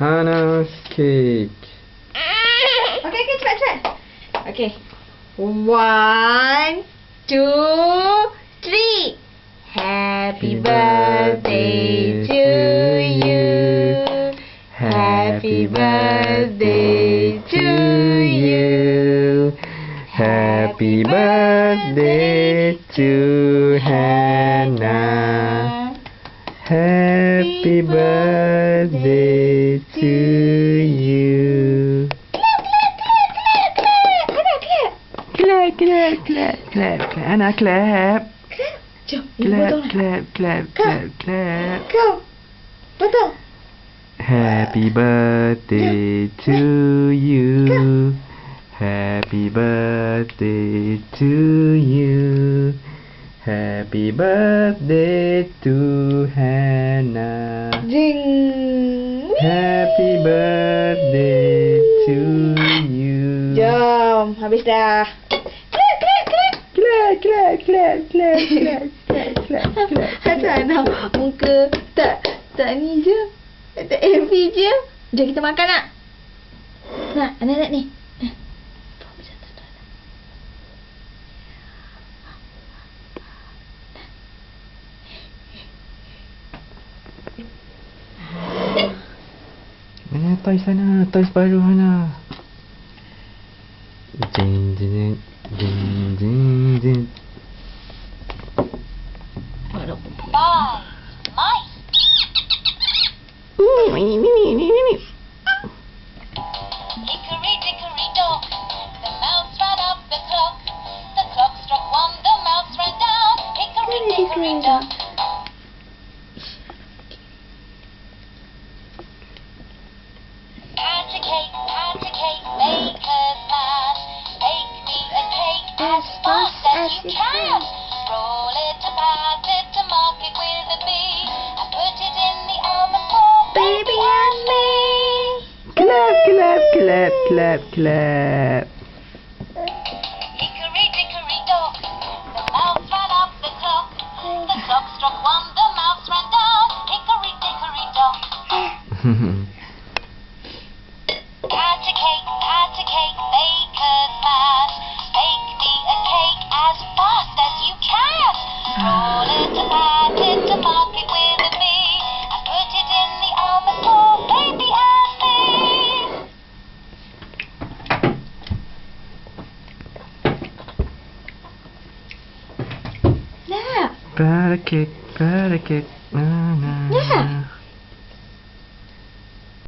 Hannah's cake. Okay, cepat. Okay. 1, 2, 3. Happy birthday to you. Happy birthday to you. Happy birthday to Hannah. Happy birthday to you. Clap. Hannah, clap. Jom, Clap. Kau. Betul. Happy birthday to you. Happy birthday to you. Happy birthday to Hannah. Jing. Happy birthday to you. Jom, habis dah. Clap. Hasanah muka tak ni je. Tak happy je. Jom kita makan nak. Nak, anak ni. Mana toys sana? Toys baru Hannah. Jing. Ini. Hickory dickory dock, the mouse ran up the clock. The clock struck 1, the mouse ran down. Hickory dickory dock. Pat a cake, baker's man. Bake me a cake as fast as you can. Roll it to pass it to mark it with a B, and put it in the oven for baby and me. Clap. Hickory dickory dock, the mouse ran up the clock. The clock struck 1, the mouse ran down. Hickory dickory dock. Pat a cake, baker's man. Bake me a cake as fast as you can. Roll it to pat it to mark it with a B, and put it in the oven for baby and me. Nak. Pat a cake. Na.